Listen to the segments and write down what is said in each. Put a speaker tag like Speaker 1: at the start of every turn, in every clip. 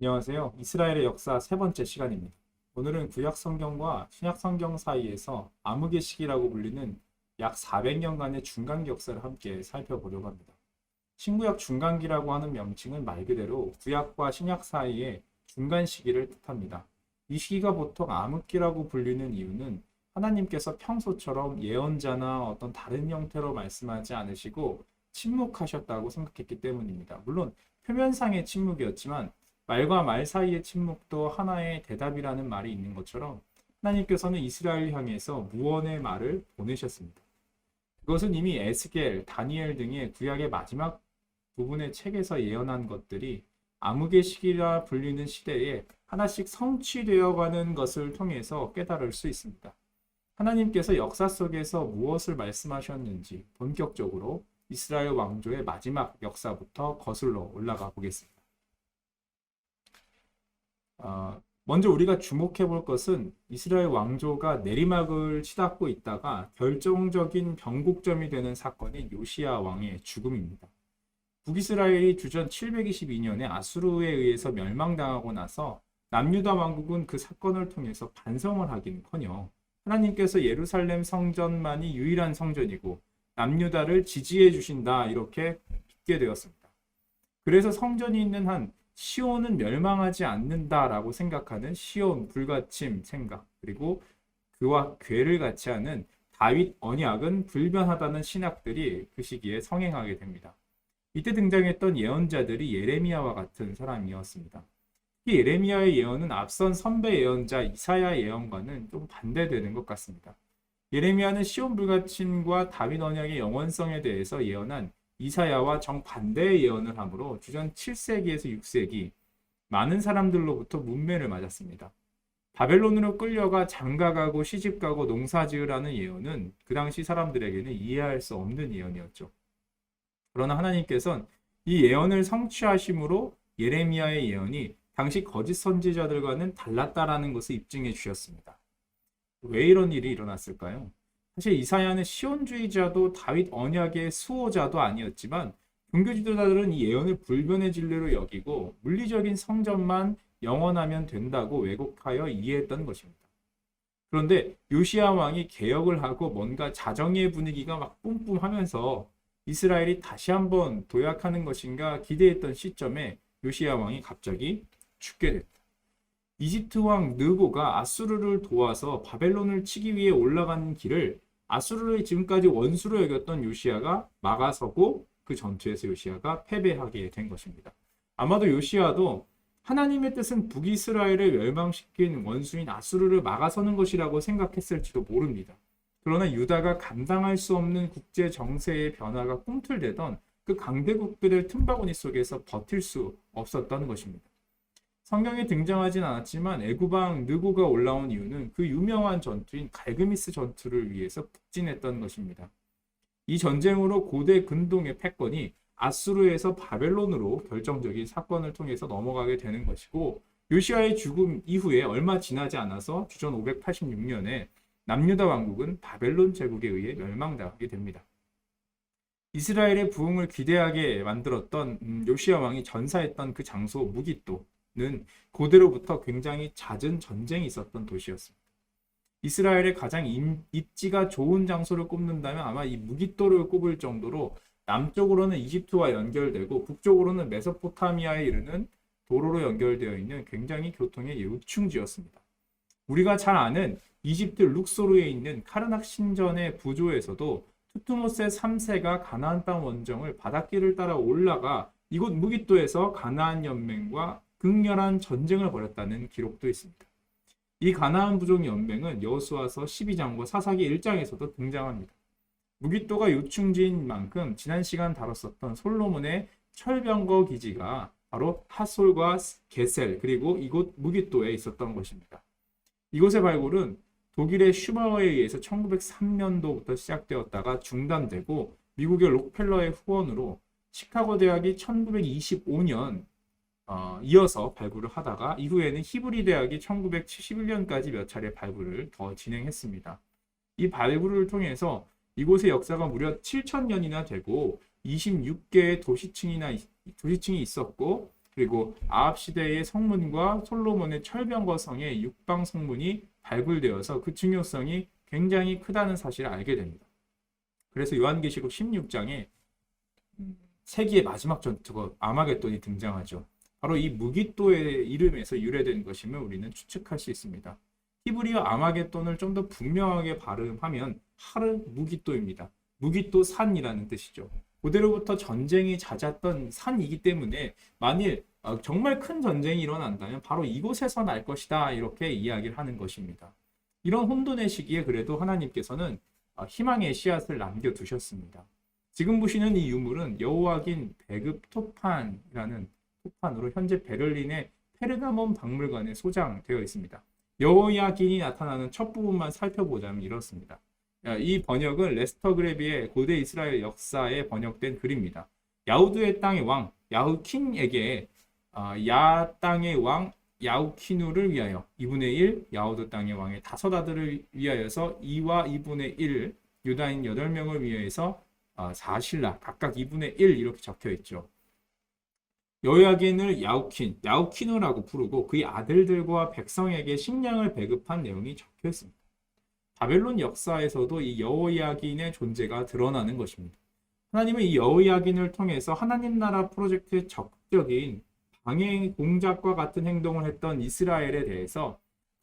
Speaker 1: 안녕하세요. 이스라엘의 역사 세 번째 시간입니다. 오늘은 구약 성경과 신약 성경 사이에서 암흑의 시기라고 불리는 약 400년간의 중간기 역사를 함께 살펴보려고 합니다. 신구약 중간기라고 하는 명칭은 말 그대로 구약과 신약 사이의 중간 시기를 뜻합니다. 이 시기가 보통 암흑기라고 불리는 이유는 하나님께서 평소처럼 예언자나 어떤 다른 형태로 말씀하지 않으시고 침묵하셨다고 생각했기 때문입니다. 물론 표면상의 침묵이었지만 말과 말 사이의 침묵도 하나의 대답이라는 말이 있는 것처럼 하나님께서는 이스라엘 향해서 무언의 말을 보내셨습니다. 그것은 이미 에스겔, 다니엘 등의 구약의 마지막 부분의 책에서 예언한 것들이 암흑의 시기라 불리는 시대에 하나씩 성취되어 가는 것을 통해서 깨달을 수 있습니다. 하나님께서 역사 속에서 무엇을 말씀하셨는지 본격적으로 이스라엘 왕조의 마지막 역사부터 거슬러 올라가 보겠습니다. 먼저 우리가 주목해 볼 것은 이스라엘 왕조가 내리막을 치닫고 있다가 결정적인 변곡점이 되는 사건인 요시야 왕의 죽음입니다. 북이스라엘이 주전 722년에 아수르에 의해서 멸망당하고 나서 남유다 왕국은 그 사건을 통해서 반성을 하기는커녕 하나님께서 예루살렘 성전만이 유일한 성전이고 남유다를 지지해 주신다 이렇게 믿게 되었습니다. 그래서 성전이 있는 한 시온은 멸망하지 않는다라고 생각하는 시온 불가침 생각, 그리고 그와 궤를 같이 하는 다윗 언약은 불변하다는 신학들이 그 시기에 성행하게 됩니다. 이때 등장했던 예언자들이 예레미야와 같은 사람이었습니다. 이 예레미야의 예언은 앞선 선배 예언자 이사야 예언과는 좀 반대되는 것 같습니다. 예레미야는 시온 불가침과 다윗 언약의 영원성에 대해서 예언한 이사야와 정반대의 예언을 하므로 주전 7세기에서 6세기 많은 사람들로부터 문매를 맞았습니다. 바벨론으로 끌려가 장가가고 시집가고 농사지으라는 예언은 그 당시 사람들에게는 이해할 수 없는 예언이었죠. 그러나 하나님께서는 이 예언을 성취하심으로 예레미야의 예언이 당시 거짓 선지자들과는 달랐다라는 것을 입증해 주셨습니다. 왜 이런 일이 일어났을까요? 사실 이사야는 시온주의자도 다윗 언약의 수호자도 아니었지만 종교 지도자들은 이 예언을 불변의 진리로 여기고 물리적인 성전만 영원하면 된다고 왜곡하여 이해했던 것입니다. 그런데 요시야 왕이 개혁을 하고 뭔가 자정의 분위기가 막 뿜뿜하면서 이스라엘이 다시 한번 도약하는 것인가 기대했던 시점에 요시야 왕이 갑자기 죽게 됐다. 이집트 왕 느고가 아수르를 도와서 바벨론을 치기 위해 올라가는 길을 아수르를 지금까지 원수로 여겼던 요시야가 막아서고 그 전투에서 요시야가 패배하게 된 것입니다. 아마도 요시야도 하나님의 뜻은 북이스라엘을 멸망시킨 원수인 아수르를 막아서는 것이라고 생각했을지도 모릅니다. 그러나 유다가 감당할 수 없는 국제 정세의 변화가 꿈틀대던 그 강대국들의 틈바구니 속에서 버틸 수 없었던 것입니다. 성경에 등장하진 않았지만 애굽왕 느고가 올라온 이유는 그 유명한 전투인 갈그미스 전투를 위해서 북진했던 것입니다. 이 전쟁으로 고대 근동의 패권이 아수르에서 바벨론으로 결정적인 사건을 통해서 넘어가게 되는 것이고, 요시아의 죽음 이후에 얼마 지나지 않아서 주전 586년에 남유다 왕국은 바벨론 제국에 의해 멸망당하게 됩니다. 이스라엘의 부흥을 기대하게 만들었던 요시아 왕이 전사했던 그 장소 무깃도는 고대로부터 굉장히 잦은 전쟁이 있었던 도시였습니다. 이스라엘의 가장 입지가 좋은 장소를 꼽는다면 아마 이 무깃도를 꼽을 정도로 남쪽으로는 이집트와 연결되고 북쪽으로는 메소포타미아에 이르는 도로로 연결되어 있는 굉장히 교통의 요충지였습니다. 우리가 잘 아는 이집트 룩소르에 있는 카르낙 신전의 부조에서도 투트모세 3세가 가나안 땅 원정을 바닷길을 따라 올라가 이곳 무깃도에서 가나안 연맹과 극렬한 전쟁을 벌였다는 기록도 있습니다. 이 가나안 부족 연맹은 여호수아서 12장과 사사기 1장에서도 등장합니다. 무깃도가 요충지인 만큼 지난 시간 다뤘었던 솔로몬의 철병거 기지가 바로 핫솔과 게셀 그리고 이곳 무깃도에 있었던 것입니다. 이곳의 발굴은 독일의 슈마어에 의해서 1903년도부터 시작되었다가 중단되고 미국의 록펠러의 후원으로 시카고 대학이 1925년 이어서 발굴을 하다가 이후에는 히브리 대학이 1971년까지 몇 차례 발굴을 더 진행했습니다. 이 발굴을 통해서 이곳의 역사가 무려 7,000년이나 되고 26개의 도시층이 있었고 그리고 아합 시대의 성문과 솔로몬의 철병거 성의 육방 성문이 발굴되어서 그 중요성이 굉장히 크다는 사실을 알게 됩니다. 그래서 요한계시록 16장에 세기의 마지막 전투가 아마겟돈이 등장하죠. 바로 이 무기또의 이름에서 유래된 것임을 우리는 추측할 수 있습니다. 히브리어 아마겟돈을 좀 더 분명하게 발음하면 하르 무기또입니다. 무기또 산이라는 뜻이죠. 고대로부터 전쟁이 잦았던 산이기 때문에 만일 정말 큰 전쟁이 일어난다면 바로 이곳에서 날 것이다, 이렇게 이야기를 하는 것입니다. 이런 혼돈의 시기에 그래도 하나님께서는 희망의 씨앗을 남겨두셨습니다. 지금 보시는 이 유물은 여호와긴 배급 토판이라는 토판으로 현재 베를린의 페르가몬 박물관에 소장되어 있습니다. 여호야긴이 나타나는 첫 부분만 살펴보자면 이렇습니다. 이 번역은 레스터 그레비의 고대 이스라엘 역사에 번역된 글입니다. 야후드의 땅의 왕 야후킨에게 야 땅의 왕 야후키누를 위하여 2분의 1, 야후드 땅의 왕의 5 아들을 위하여서 2와 2분의 1, 유다인 8명을 위하여서 4신라 각각 2분의 1 이렇게 적혀 있죠. 여호야긴을 야후키누라고 부르고 그의 아들들과 백성에게 식량을 배급한 내용이 적혀 있습니다. 바벨론 역사에서도 이 여호야긴의 존재가 드러나는 것입니다. 하나님은 이 여호야긴을 통해서 하나님 나라 프로젝트의 적극적인 방해 공작과 같은 행동을 했던 이스라엘에 대해서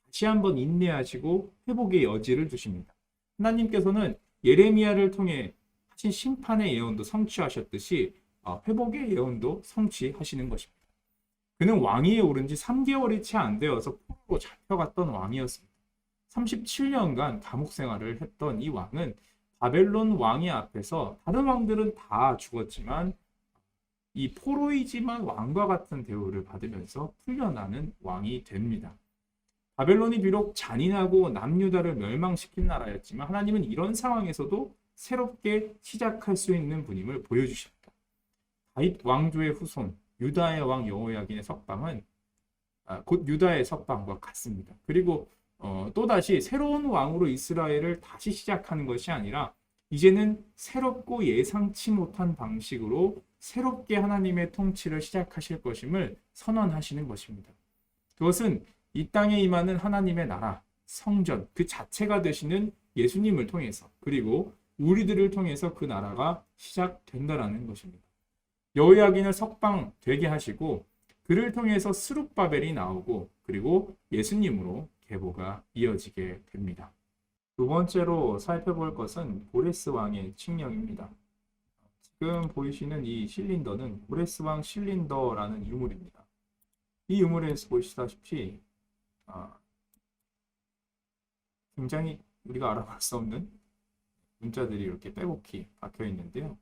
Speaker 1: 다시 한번 인내하시고 회복의 여지를 두십니다. 하나님께서는 예레미야를 통해 하신 심판의 예언도 성취하셨듯이 회복의 예언도 성취하시는 것입니다. 그는 왕위에 오른 지 3개월이 채 안 되어서 포로로 잡혀갔던 왕이었습니다. 37년간 감옥 생활을 했던 이 왕은 바벨론 왕위 앞에서 다른 왕들은 다 죽었지만 이 포로이지만 왕과 같은 대우를 받으면서 풀려나는 왕이 됩니다. 바벨론이 비록 잔인하고 남유다를 멸망시킨 나라였지만 하나님은 이런 상황에서도 새롭게 시작할 수 있는 분임을 보여주십니다. 다윗 왕조의 후손 유다의 왕 여호야긴의 석방은 곧 유다의 석방과 같습니다. 그리고 또다시 새로운 왕으로 이스라엘을 다시 시작하는 것이 아니라 이제는 새롭고 예상치 못한 방식으로 새롭게 하나님의 통치를 시작하실 것임을 선언하시는 것입니다. 그것은 이 땅에 임하는 하나님의 나라, 성전 그 자체가 되시는 예수님을 통해서 그리고 우리들을 통해서 그 나라가 시작된다라는 것입니다. 여호야긴을 석방되게 하시고 그를 통해서 스룹바벨이 나오고 그리고 예수님으로 계보가 이어지게 됩니다. 두 번째로 살펴볼 것은 고레스 왕의 칙령입니다. 지금 보이시는 이 실린더는 고레스 왕 실린더라는 유물입니다. 이 유물에서 보시다시피 굉장히 우리가 알아볼 수 없는 문자들이 이렇게 빼곡히 박혀 있는데요.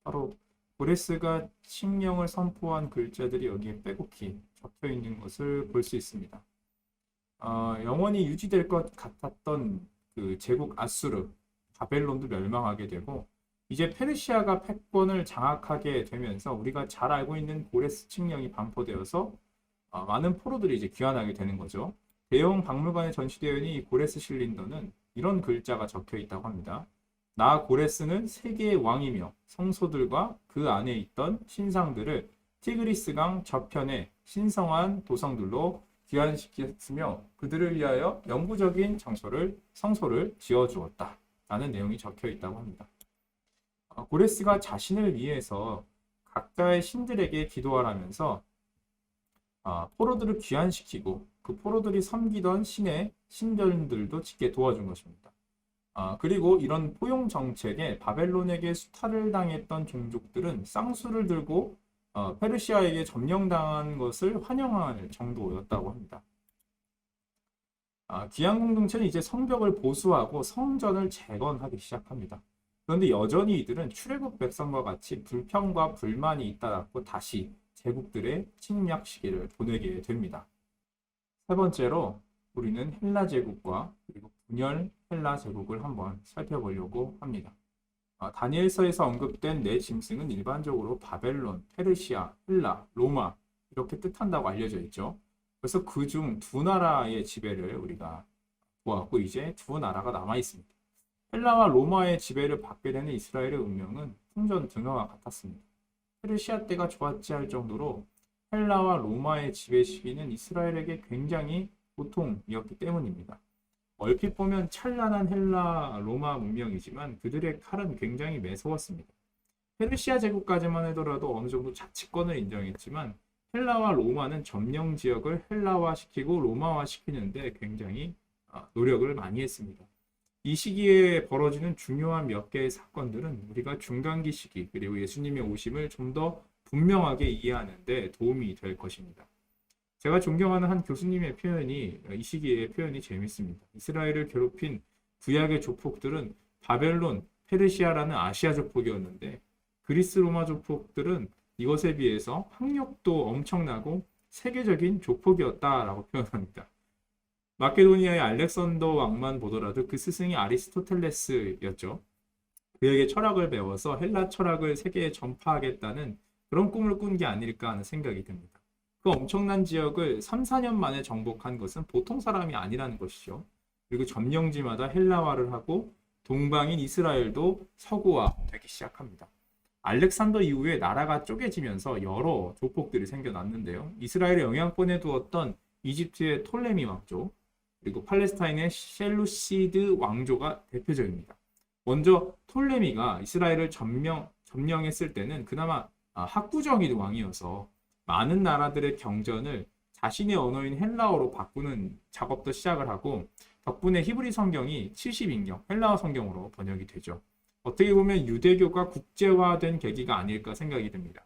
Speaker 1: 바로 고레스가 칙령을 선포한 글자들이 여기에 빼곡히 적혀 있는 것을 볼 수 있습니다. 영원히 유지될 것 같았던 그 제국 아수르, 바벨론도 멸망하게 되고 이제 페르시아가 패권을 장악하게 되면서 우리가 잘 알고 있는 고레스 칙령이 반포되어서 많은 포로들이 이제 귀환하게 되는 거죠. 대형 박물관에 전시되어 있는 이 고레스 실린더는 이런 글자가 적혀 있다고 합니다. 나 고레스는 세계의 왕이며 성소들과 그 안에 있던 신상들을 티그리스강 저편의 신성한 도성들로 귀환시켰으며 그들을 위하여 영구적인 성소를 지어주었다 라는 내용이 적혀 있다고 합니다. 고레스가 자신을 위해서 각자의 신들에게 기도하라면서 포로들을 귀환시키고 그 포로들이 섬기던 신의 신전들도 짓게 도와준 것입니다. 그리고 이런 포용 정책에 바벨론에게 수탈을 당했던 종족들은 쌍수를 들고 페르시아에게 점령당한 것을 환영할 정도였다고 합니다. 귀환 공동체는 이제 성벽을 보수하고 성전을 재건하기 시작합니다. 그런데 여전히 이들은 출애굽 백성과 같이 불평과 불만이 잇따랐고 다시 제국들의 침략 시기를 보내게 됩니다. 세 번째로 우리는 헬라 제국과 그리고 분열 헬라 제국을 한번 살펴보려고 합니다. 다니엘서에서 언급된 네 짐승은 일반적으로 바벨론, 페르시아, 헬라, 로마 이렇게 뜻한다고 알려져 있죠. 그래서 그중 두 나라의 지배를 우리가 보았고 이제 두 나라가 남아 있습니다. 헬라와 로마의 지배를 받게 되는 이스라엘의 운명은 풍전 등화와 같았습니다. 페르시아 때가 좋았지 할 정도로 헬라와 로마의 지배 시기는 이스라엘에게 굉장히 고통이었기 때문입니다. 얼핏 보면 찬란한 헬라 로마 문명이지만 그들의 칼은 굉장히 매서웠습니다. 페르시아 제국까지만 하더라도 어느 정도 자치권을 인정했지만 헬라와 로마는 점령 지역을 헬라화시키고 로마화시키는데 굉장히 노력을 많이 했습니다. 이 시기에 벌어지는 중요한 몇 개의 사건들은 우리가 중간기 시기 그리고 예수님의 오심을 좀 더 분명하게 이해하는 데 도움이 될 것입니다. 제가 존경하는 한 교수님의 표현이 이 시기의 표현이 재밌습니다. 이스라엘을 괴롭힌 구약의 조폭들은 바벨론, 페르시아라는 아시아 조폭이었는데 그리스 로마 조폭들은 이것에 비해서 학력도 엄청나고 세계적인 조폭이었다라고 표현합니다. 마케도니아의 알렉산더 왕만 보더라도 그 스승이 아리스토텔레스였죠. 그에게 철학을 배워서 헬라 철학을 세계에 전파하겠다는 그런 꿈을 꾼 게 아닐까 하는 생각이 듭니다. 그 엄청난 지역을 3, 4년 만에 정복한 것은 보통 사람이 아니라는 것이죠. 그리고 점령지마다 헬라화를 하고 동방인 이스라엘도 서구화되기 시작합니다. 알렉산더 이후에 나라가 쪼개지면서 여러 조폭들이 생겨났는데요. 이스라엘에 영향권에 두었던 이집트의 톨레미 왕조, 그리고 팔레스타인의 셀루시드 왕조가 대표적입니다. 먼저 톨레미가 이스라엘을 점령했을 때는 그나마 학구적인 왕이어서 많은 나라들의 경전을 자신의 언어인 헬라어로 바꾸는 작업도 시작을 하고 덕분에 히브리 성경이 70인경 헬라어 성경으로 번역이 되죠. 어떻게 보면 유대교가 국제화된 계기가 아닐까 생각이 듭니다.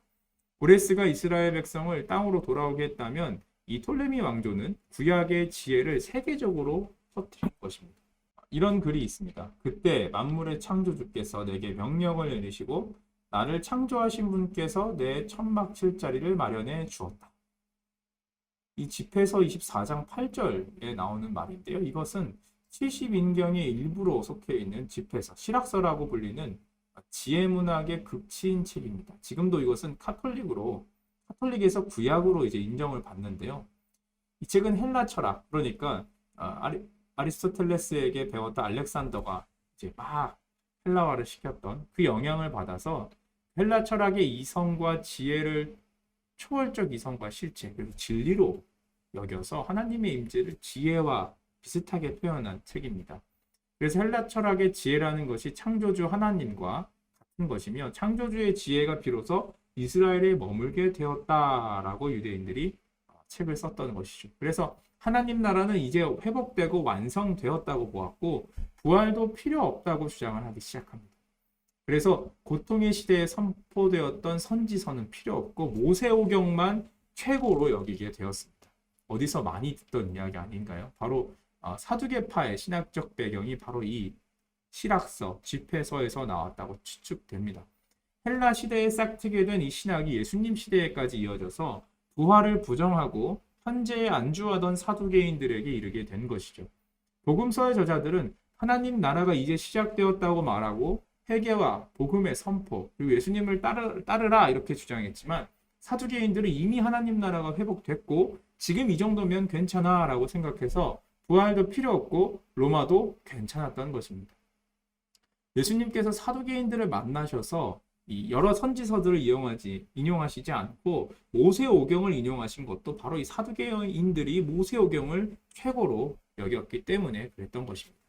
Speaker 1: 고레스가 이스라엘 백성을 땅으로 돌아오게 했다면 이 톨레미 왕조는 구약의 지혜를 세계적으로 퍼뜨린 것입니다. 이런 글이 있습니다. 그때 만물의 창조주께서 내게 명령을 내리시고 나를 창조하신 분께서 내 천막 칠 자리를 마련해 주었다. 이 집회서 24장 8절에 나오는 말인데요. 이것은 70인경의 일부로 속해 있는 집회서, 실학서라고 불리는 지혜문학의 극치인 책입니다. 지금도 이것은 카톨릭에서 구약으로 이제 인정을 받는데요. 이 책은 헬라 철학, 그러니까 아리스토텔레스에게 배웠던 알렉산더가 이제 막 헬라화를 시켰던 그 영향을 받아서 헬라 철학의 이성과 지혜를 초월적 이성과 실체 그리고 진리로 여겨서 하나님의 임재를 지혜와 비슷하게 표현한 책입니다. 그래서 헬라 철학의 지혜라는 것이 창조주 하나님과 같은 것이며 창조주의 지혜가 비로소 이스라엘에 머물게 되었다라고 유대인들이 책을 썼던 것이죠. 그래서 하나님 나라는 이제 회복되고 완성되었다고 보았고 부활도 필요 없다고 주장을 하기 시작합니다. 그래서 고통의 시대에 선포되었던 선지서는 필요 없고 모세오경만 최고로 여기게 되었습니다. 어디서 많이 듣던 이야기 아닌가요? 바로 사두개파의 신학적 배경이 바로 이 실학서, 집회서에서 나왔다고 추측됩니다. 헬라 시대에 싹트게 된 이 신학이 예수님 시대에까지 이어져서 부활을 부정하고 현재에 안주하던 사두개인들에게 이르게 된 것이죠. 복음서의 저자들은 하나님 나라가 이제 시작되었다고 말하고 회개와 복음의 선포 그리고 예수님을 따르라 이렇게 주장했지만 사두개인들은 이미 하나님 나라가 회복됐고 지금 이 정도면 괜찮아 라고 생각해서 부활도 필요 없고 로마도 괜찮았던 것입니다. 예수님께서 사두개인들을 만나셔서 이 여러 선지서들을 인용하시지 않고 모세오경을 인용하신 것도 바로 이 사두개인들이 모세오경을 최고로 여겼기 때문에 그랬던 것입니다.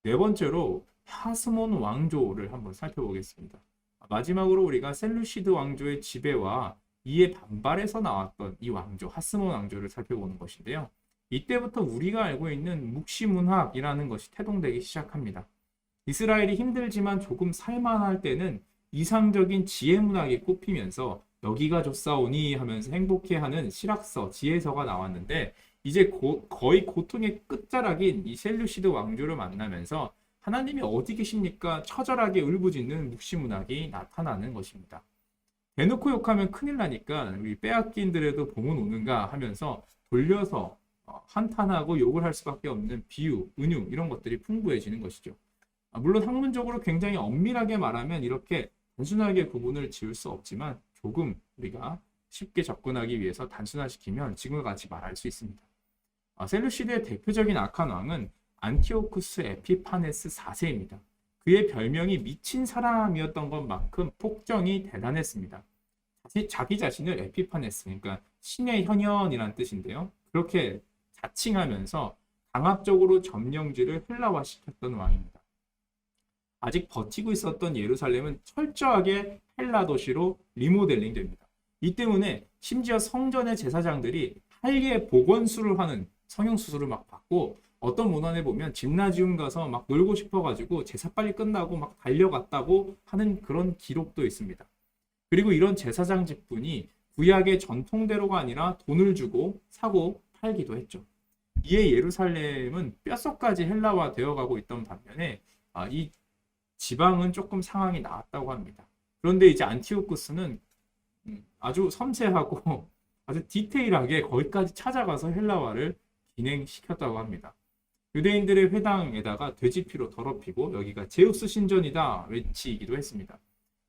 Speaker 1: 네 번째로 하스몬 왕조를 한번 살펴보겠습니다. 마지막으로 우리가 셀루시드 왕조의 지배와 이에 반발해서 나왔던 이 왕조, 하스몬 왕조를 살펴보는 것인데요. 이때부터 우리가 알고 있는 묵시문학이라는 것이 태동되기 시작합니다. 이스라엘이 힘들지만 조금 살만할 때는 이상적인 지혜문학이 꼽히면서 여기가 좋사오니 하면서 행복해하는 실학서, 지혜서가 나왔는데 이제 거의 고통의 끝자락인 이 셀루시드 왕조를 만나면서 하나님이 어디 계십니까? 처절하게 울부짖는 묵시문학이 나타나는 것입니다. 대놓고 욕하면 큰일 나니까 우리 빼앗긴들에도 봄은 오는가 하면서 돌려서 한탄하고 욕을 할 수밖에 없는 비유, 은유 이런 것들이 풍부해지는 것이죠. 물론 학문적으로 굉장히 엄밀하게 말하면 이렇게 단순하게 구분을 지을 수 없지만 조금 우리가 쉽게 접근하기 위해서 단순화시키면 지금과 같이 말할 수 있습니다. 셀루시드의 대표적인 악한 왕은 안티오쿠스 에피파네스 4세입니다. 그의 별명이 미친 사람이었던 것만큼 폭정이 대단했습니다. 자기 자신을 에피파네스, 그러니까 신의 현현이라는 뜻인데요. 그렇게 자칭하면서 강압적으로 점령지를 헬라화시켰던 왕입니다. 아직 버티고 있었던 예루살렘은 철저하게 헬라 도시로 리모델링 됩니다. 이 때문에 심지어 성전의 제사장들이 헬게 보건수를 하는 성형수술을 막 받고, 어떤 문헌에 보면 짐나지움 가서 막 놀고 싶어가지고 제사 빨리 끝나고 막 달려갔다고 하는 그런 기록도 있습니다. 그리고 이런 제사장 직분이 구약의 전통대로가 아니라 돈을 주고 사고 팔기도 했죠. 이에 예루살렘은 뼛속까지 헬라화 되어가고 있던 반면에 이 지방은 조금 상황이 나았다고 합니다. 그런데 이제 안티오쿠스는 아주 섬세하고 아주 디테일하게 거기까지 찾아가서 헬라화를 진행시켰다고 합니다. 유대인들의 회당에다가 돼지피로 더럽히고 여기가 제우스 신전이다 외치기도 했습니다.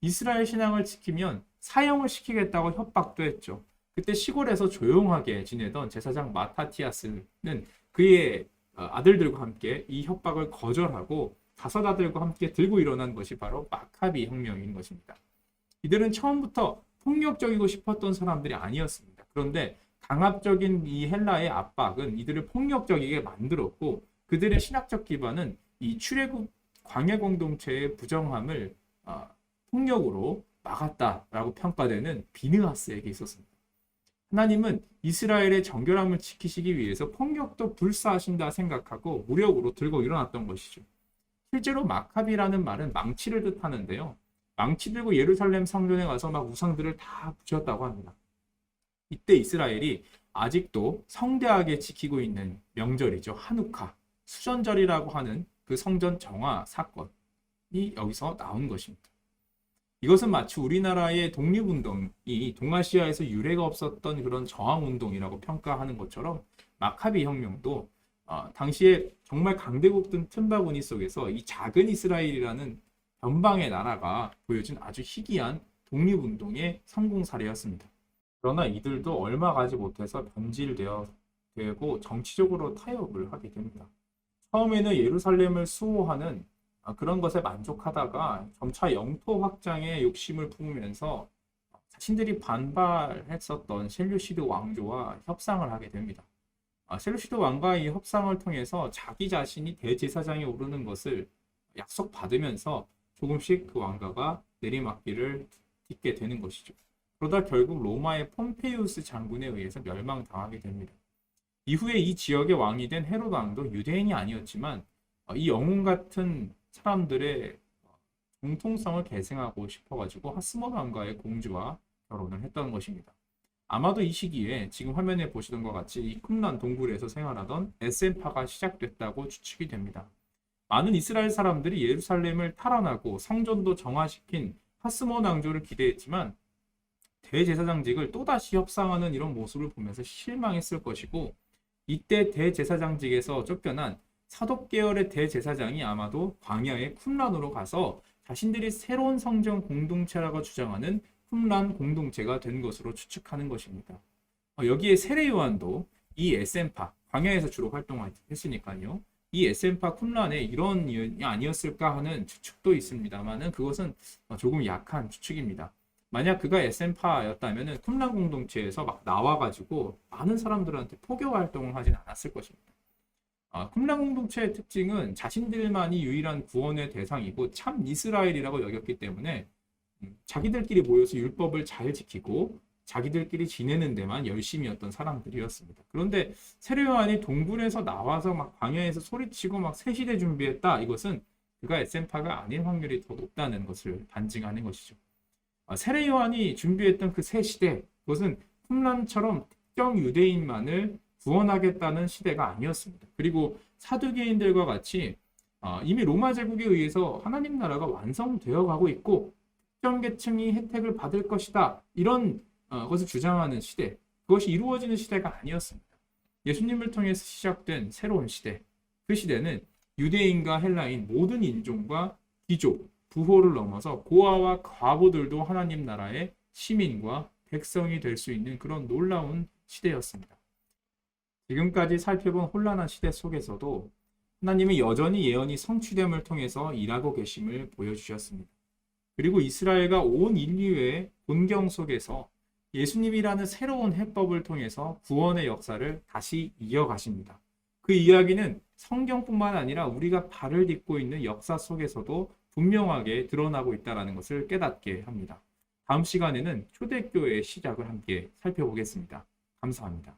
Speaker 1: 이스라엘 신앙을 지키면 사형을 시키겠다고 협박도 했죠. 그때 시골에서 조용하게 지내던 제사장 마타티아스는 그의 아들들과 함께 이 협박을 거절하고 5 아들과 함께 들고 일어난 것이 바로 마카비 혁명인 것입니다. 이들은 처음부터 폭력적이고 싶었던 사람들이 아니었습니다. 그런데 강압적인 이 헬라의 압박은 이들을 폭력적이게 만들었고, 그들의 신학적 기반은 이 출애굽 광야 공동체의 부정함을 폭력으로 막았다라고 평가되는 비느하스에게 있었습니다. 하나님은 이스라엘의 정결함을 지키시기 위해서 폭력도 불사하신다 생각하고 무력으로 들고 일어났던 것이죠. 실제로 마카비라는 말은 망치를 뜻하는데요. 망치 들고 예루살렘 성전에 가서 막 우상들을 다 붙였다고 합니다. 이때 이스라엘이 아직도 성대하게 지키고 있는 명절이죠. 하누카, 수전절이라고 하는 그 성전 정화 사건이 여기서 나온 것입니다. 이것은 마치 우리나라의 독립운동이 동아시아에서 유례가 없었던 그런 저항운동이라고 평가하는 것처럼 마카비 혁명도 당시에 정말 강대국들 틈바구니 속에서 이 작은 이스라엘이라는 변방의 나라가 보여준 아주 희귀한 독립운동의 성공 사례였습니다. 그러나 이들도 얼마 가지 못해서 변질되고 정치적으로 타협을 하게 됩니다. 처음에는 예루살렘을 수호하는 그런 것에 만족하다가 점차 영토 확장에 욕심을 품으면서 자신들이 반발했었던 셀루시드 왕조와 협상을 하게 됩니다. 셀루시드 왕과의 협상을 통해서 자기 자신이 대제사장에 오르는 것을 약속받으면서 조금씩 그 왕가가 내리막길을 딛게 되는 것이죠. 그러다 결국 로마의 폼페이우스 장군에 의해서 멸망당하게 됩니다. 이후에 이 지역의 왕이 된 헤로드 왕도 유대인이 아니었지만 이 영웅 같은 사람들의 정통성을 계승하고 싶어가지고 하스몬 왕가의 공주와 결혼을 했던 것입니다. 아마도 이 시기에 지금 화면에 보시던 것 같이 이 쿰란 동굴에서 생활하던 에센파가 시작됐다고 추측이 됩니다. 많은 이스라엘 사람들이 예루살렘을 탈환하고 성전도 정화시킨 하스몬 왕조를 기대했지만 대제사장직을 또다시 협상하는 이런 모습을 보면서 실망했을 것이고, 이때 대제사장직에서 쫓겨난 사독 계열의 대제사장이 아마도 광야의 쿰란으로 가서 자신들이 새로운 성전 공동체라고 주장하는 쿰란 공동체가 된 것으로 추측하는 것입니다. 여기에 세례 요한도 이 에센파, 광야에서 주로 활동했으니까요. 이 에센파 쿰란의 일원이 아니었을까 하는 추측도 있습니다만 그것은 조금 약한 추측입니다. 만약 그가 에센파였다면 쿰란 공동체에서 막 나와가지고 많은 사람들한테 포교 활동을 하진 않았을 것입니다. 쿰란 공동체의 특징은 자신들만이 유일한 구원의 대상이고 참 이스라엘이라고 여겼기 때문에 자기들끼리 모여서 율법을 잘 지키고 자기들끼리 지내는 데만 열심이었던 사람들이었습니다. 그런데 세례 요한이 동굴에서 나와서 막 광야에서 소리치고 막 새 시대 준비했다. 이것은 그가 에센파가 아닌 확률이 더 높다는 것을 반증하는 것이죠. 세례 요한이 준비했던 그 새 시대, 그것은 쿰란처럼 특정 유대인만을 구원하겠다는 시대가 아니었습니다. 그리고 사두개인들과 같이 이미 로마 제국에 의해서 하나님 나라가 완성되어 가고 있고 특정 계층이 혜택을 받을 것이다. 이런 것을 주장하는 시대, 그것이 이루어지는 시대가 아니었습니다. 예수님을 통해서 시작된 새로운 시대, 그 시대는 유대인과 헬라인 모든 인종과 귀족, 부호를 넘어서 고아와 과부들도 하나님 나라의 시민과 백성이 될 수 있는 그런 놀라운 시대였습니다. 지금까지 살펴본 혼란한 시대 속에서도 하나님은 여전히 예언이 성취됨을 통해서 일하고 계심을 보여주셨습니다. 그리고 이스라엘과 온 인류의 본경 속에서 예수님이라는 새로운 해법을 통해서 구원의 역사를 다시 이어가십니다. 그 이야기는 성경뿐만 아니라 우리가 발을 딛고 있는 역사 속에서도 분명하게 드러나고 있다는 것을 깨닫게 합니다. 다음 시간에는 초대교회의 시작을 함께 살펴보겠습니다. 감사합니다.